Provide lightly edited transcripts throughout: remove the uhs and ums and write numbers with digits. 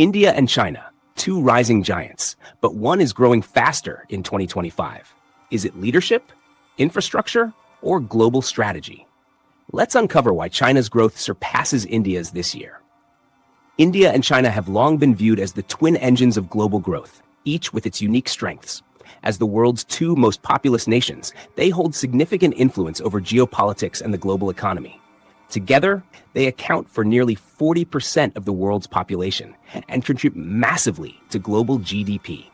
India and China, two rising giants, but one is growing faster in 2025. Is it leadership, infrastructure, or global strategy? Let's uncover why China's growth surpasses India's this year. India and China have long been viewed as the twin engines of global growth, each with its unique strengths. As the world's two most populous nations, they hold significant influence over geopolitics and the global economy. Together, they account for nearly 40% of the world's population and contribute massively to global GDP.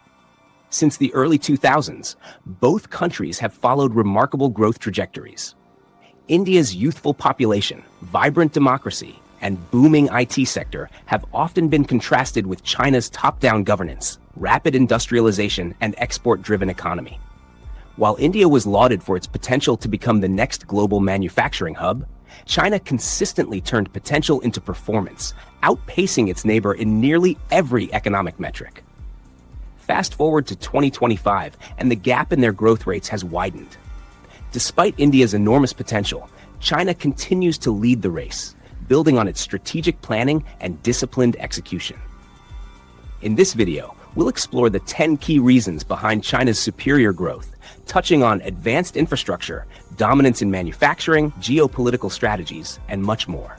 Since the early 2000s, both countries have followed remarkable growth trajectories. India's youthful population, vibrant democracy, and booming IT sector have often been contrasted with China's top-down governance, rapid industrialization, and export-driven economy. While India was lauded for its potential to become the next global manufacturing hub, China consistently turned potential into performance, outpacing its neighbor in nearly every economic metric. Fast forward to 2025, and the gap in their growth rates has widened. Despite India's enormous potential, China continues to lead the race, building on its strategic planning and disciplined execution. In this video, we'll explore the 10 key reasons behind China's superior growth, touching on advanced infrastructure, dominance in manufacturing, geopolitical strategies, and much more.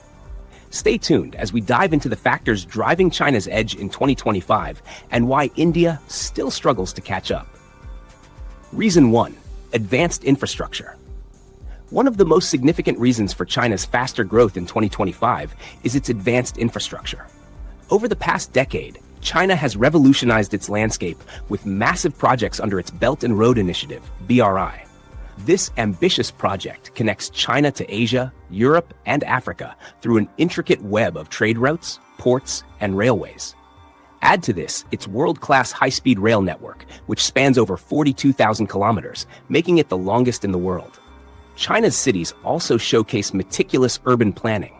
Stay tuned as we dive into the factors driving China's edge in 2025 and why India still struggles to catch up. Reason 1. Advanced infrastructure. One of the most significant reasons for China's faster growth in 2025 is its advanced infrastructure. Over the past decade, China has revolutionized its landscape with massive projects under its Belt and Road Initiative, BRI. This ambitious project connects China to Asia, Europe, and Africa through an intricate web of trade routes, ports, and railways. Add to this its world-class high-speed rail network, which spans over 42,000 kilometers, making it the longest in the world. China's cities also showcase meticulous urban planning,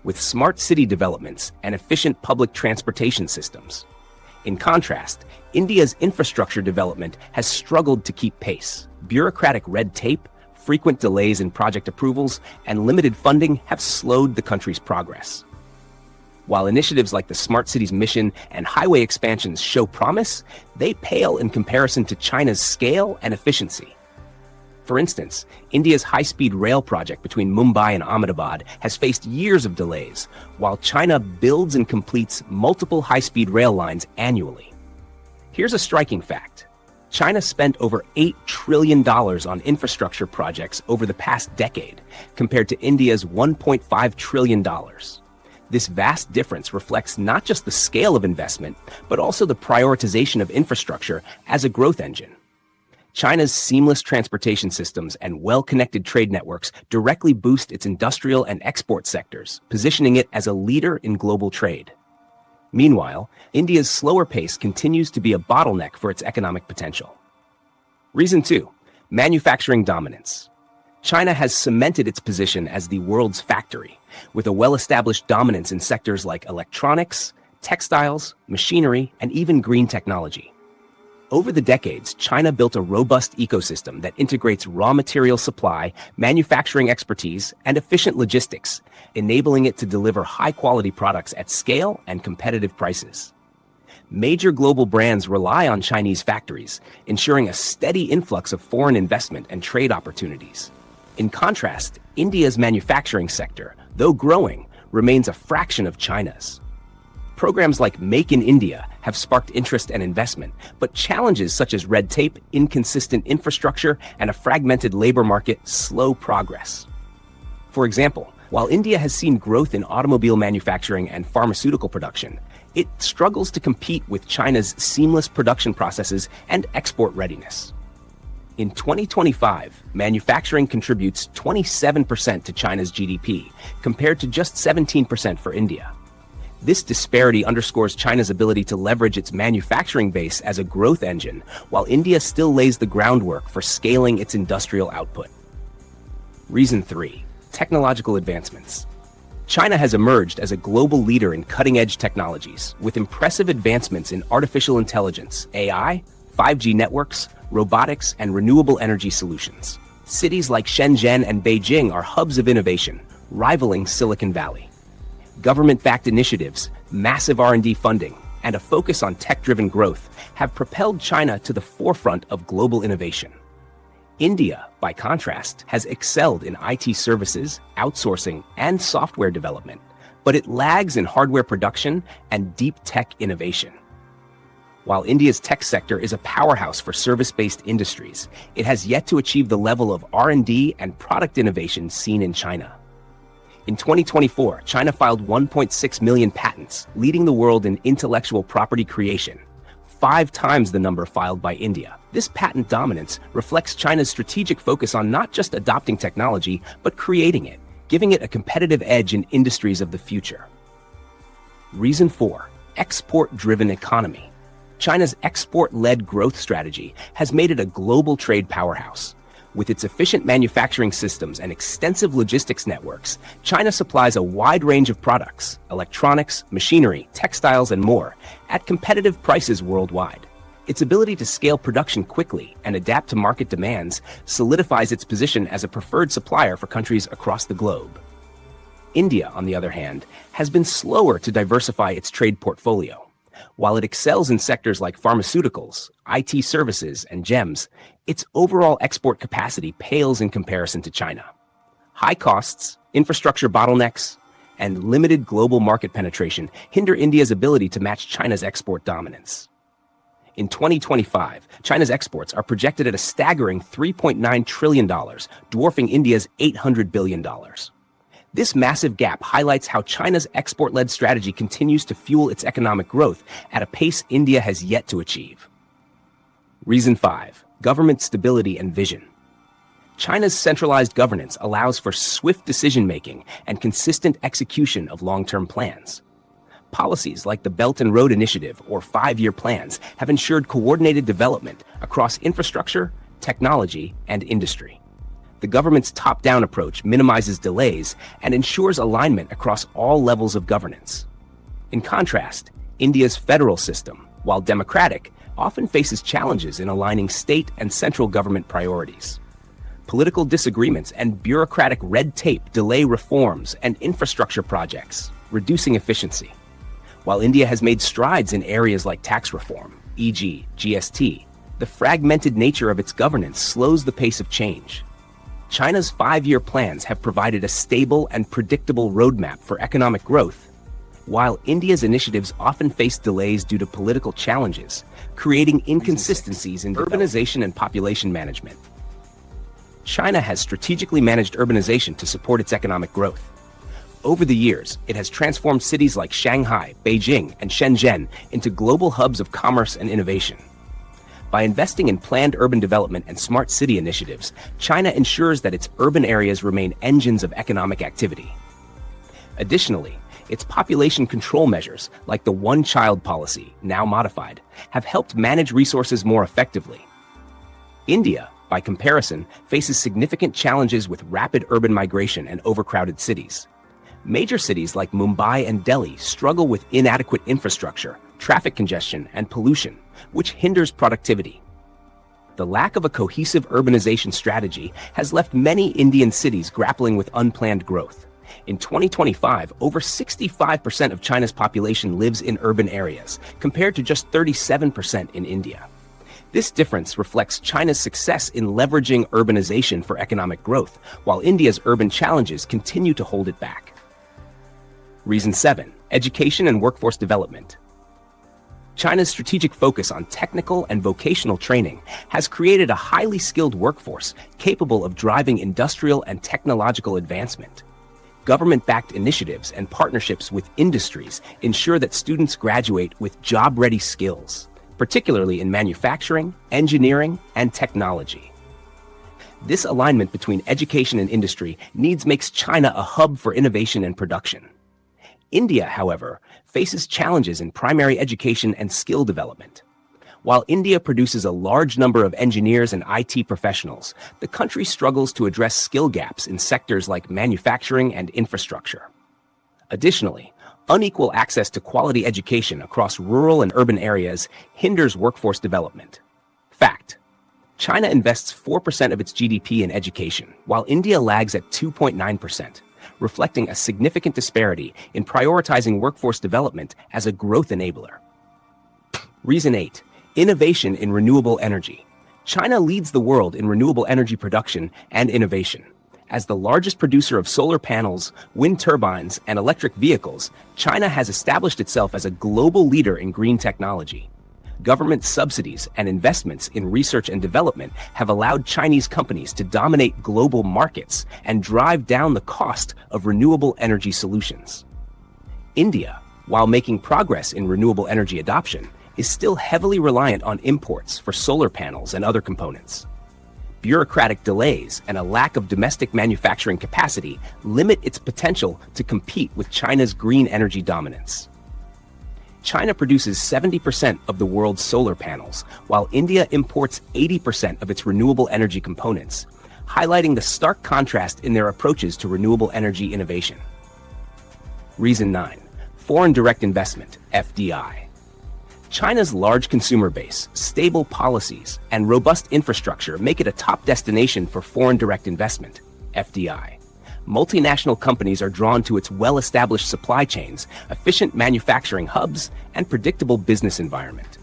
with smart city developments and efficient public transportation systems. In contrast, India's infrastructure development has struggled to keep pace. Bureaucratic red tape, frequent delays in project approvals, and limited funding have slowed the country's progress. While initiatives like the Smart Cities mission and highway expansions show promise, they pale in comparison to China's scale and efficiency. For instance, India's high-speed rail project between Mumbai and Ahmedabad has faced years of delays, while China builds and completes multiple high-speed rail lines annually. Here's a striking fact. China spent over $8 trillion on infrastructure projects over the past decade, compared to India's $1.5 trillion. This vast difference reflects not just the scale of investment, but also the prioritization of infrastructure as a growth engine. China's seamless transportation systems and well-connected trade networks directly boost its industrial and export sectors, positioning it as a leader in global trade. Meanwhile, India's slower pace continues to be a bottleneck for its economic potential. Reason 2. Manufacturing dominance. China has cemented its position as the world's factory, with a well-established dominance in sectors like electronics, textiles, machinery, and even green technology. Over the decades, China built a robust ecosystem that integrates raw material supply, manufacturing expertise, and efficient logistics, enabling it to deliver high-quality products at scale and competitive prices. Major global brands rely on Chinese factories, ensuring a steady influx of foreign investment and trade opportunities. In contrast, India's manufacturing sector, though growing, remains a fraction of China's. Programs like Make in India have sparked interest and investment, but challenges such as red tape, inconsistent infrastructure, and a fragmented labor market slow progress. For example, while India has seen growth in automobile manufacturing and pharmaceutical production, it struggles to compete with China's seamless production processes and export readiness. In 2025, manufacturing contributes 27% to China's GDP, compared to just 17% for India. This disparity underscores China's ability to leverage its manufacturing base as a growth engine, while India still lays the groundwork for scaling its industrial output. Reason 3. Technological advancements. China has emerged as a global leader in cutting-edge technologies, with impressive advancements in artificial intelligence, AI, 5G networks, robotics, and renewable energy solutions. Cities like Shenzhen and Beijing are hubs of innovation, rivaling Silicon Valley. Government-backed initiatives, massive R&D funding, and a focus on tech-driven growth have propelled China to the forefront of global innovation. India, by contrast, has excelled in IT services, outsourcing, and software development, but it lags in hardware production and deep tech innovation. While India's tech sector is a powerhouse for service-based industries, it has yet to achieve the level of R&D and product innovation seen in China. In 2024, China filed 1.6 million patents, leading the world in intellectual property creation, 5 times the number filed by India. This patent dominance reflects China's strategic focus on not just adopting technology, but creating it, giving it a competitive edge in industries of the future. Reason 4. Export-driven economy. China's export-led growth strategy has made it a global trade powerhouse. With its efficient manufacturing systems and extensive logistics networks, China supplies a wide range of products, electronics, machinery, textiles, and more, at competitive prices worldwide. Its ability to scale production quickly and adapt to market demands solidifies its position as a preferred supplier for countries across the globe. India, on the other hand, has been slower to diversify its trade portfolio. While it excels in sectors like pharmaceuticals, IT services, and gems, its overall export capacity pales in comparison to China. High costs, infrastructure bottlenecks, and limited global market penetration hinder India's ability to match China's export dominance. In 2025, China's exports are projected at a staggering $3.9 trillion, dwarfing India's $800 billion. This massive gap highlights how China's export-led strategy continues to fuel its economic growth at a pace India has yet to achieve. Reason 5. Government stability and vision. China's centralized governance allows for swift decision-making and consistent execution of long-term plans. Policies like the Belt and Road Initiative or 5-year plans have ensured coordinated development across infrastructure, technology, and industry. The government's top-down approach minimizes delays and ensures alignment across all levels of governance. In contrast, India's federal system, while democratic, often faces challenges in aligning state and central government priorities. Political disagreements and bureaucratic red tape delay reforms and infrastructure projects, reducing efficiency. While India has made strides in areas like tax reform, e.g., GST, the fragmented nature of its governance slows the pace of change. China's 5-year plans have provided a stable and predictable roadmap for economic growth, while India's initiatives often face delays due to political challenges, creating inconsistencies in urbanization and population management. China has strategically managed urbanization to support its economic growth. Over the years, it has transformed cities like Shanghai, Beijing, and Shenzhen into global hubs of commerce and innovation. By investing in planned urban development and smart city initiatives, China ensures that its urban areas remain engines of economic activity. Additionally, its population control measures, like the one-child policy, now modified, have helped manage resources more effectively. India, by comparison, faces significant challenges with rapid urban migration and overcrowded cities. Major cities like Mumbai and Delhi struggle with inadequate infrastructure, traffic congestion, and pollution, which hinders productivity. The lack of a cohesive urbanization strategy has left many Indian cities grappling with unplanned growth. In 2025, over 65% of China's population lives in urban areas, compared to just 37% in India. This difference reflects China's success in leveraging urbanization for economic growth, while India's urban challenges continue to hold it back. Reason 7. Education and workforce development. China's strategic focus on technical and vocational training has created a highly skilled workforce capable of driving industrial and technological advancement. Government-backed initiatives and partnerships with industries ensure that students graduate with job-ready skills, particularly in manufacturing, engineering, and technology. This alignment between education and industry needs makes China a hub for innovation and production. India, however, faces challenges in primary education and skill development. While India produces a large number of engineers and IT professionals, the country struggles to address skill gaps in sectors like manufacturing and infrastructure. Additionally, unequal access to quality education across rural and urban areas hinders workforce development. Fact: China invests 4% of its GDP in education, while India lags at 2.9%. Reflecting a significant disparity in prioritizing workforce development as a growth enabler. Reason 8. Innovation in renewable energy. China leads the world in renewable energy production and innovation. As the largest producer of solar panels, wind turbines, and electric vehicles, China has established itself as a global leader in green technology. Government subsidies and investments in research and development have allowed Chinese companies to dominate global markets and drive down the cost of renewable energy solutions. India, while making progress in renewable energy adoption, is still heavily reliant on imports for solar panels and other components. Bureaucratic delays and a lack of domestic manufacturing capacity limit its potential to compete with China's green energy dominance. China produces 70% of the world's solar panels, while India imports 80% of its renewable energy components, highlighting the stark contrast in their approaches to renewable energy innovation. Reason 9. Foreign direct investment, FDI. China's large consumer base, stable policies, and robust infrastructure make it a top destination for foreign direct investment, FDI. Multinational companies are drawn to its well-established supply chains, efficient manufacturing hubs, and predictable business environment.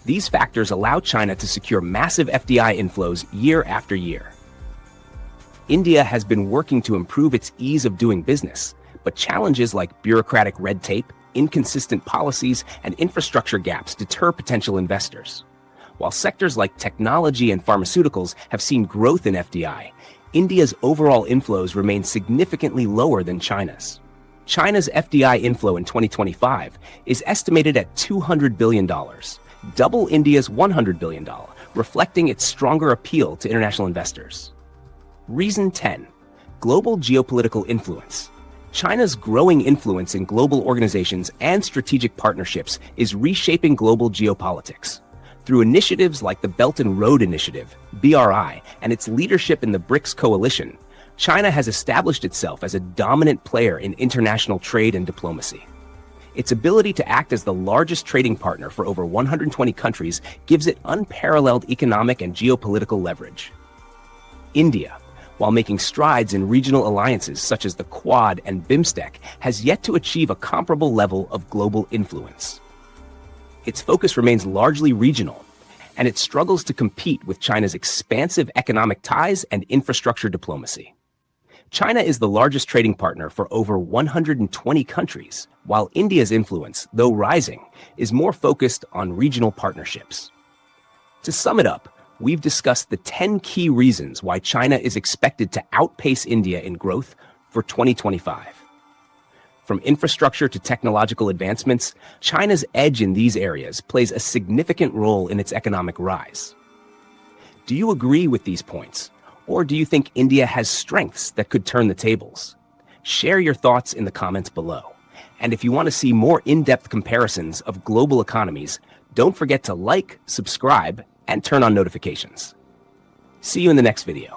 These factors allow China to secure massive FDI inflows year after year. India has been working to improve its ease of doing business, but challenges like bureaucratic red tape, inconsistent policies, and infrastructure gaps deter potential investors. While sectors like technology and pharmaceuticals have seen growth in FDI, India's overall inflows remain significantly lower than China's. China's FDI inflow in 2025 is estimated at $200 billion, double India's $100 billion, reflecting its stronger appeal to international investors. Reason 10. Global geopolitical influence. China's growing influence in global organizations and strategic partnerships is reshaping global geopolitics. Through initiatives like the Belt and Road Initiative, BRI, and its leadership in the BRICS coalition, China has established itself as a dominant player in international trade and diplomacy. Its ability to act as the largest trading partner for over 120 countries gives it unparalleled economic and geopolitical leverage. India, while making strides in regional alliances such as the Quad and BIMSTEC, has yet to achieve a comparable level of global influence. Its focus remains largely regional, and it struggles to compete with China's expansive economic ties and infrastructure diplomacy. China is the largest trading partner for over 120 countries, while India's influence, though rising, is more focused on regional partnerships. To sum it up, we've discussed the 10 key reasons why China is expected to outpace India in growth for 2025. From infrastructure to technological advancements, China's edge in these areas plays a significant role in its economic rise. Do you agree with these points, or do you think India has strengths that could turn the tables? Share your thoughts in the comments below. And if you want to see more in-depth comparisons of global economies, don't forget to like, subscribe, and turn on notifications. See you in the next video.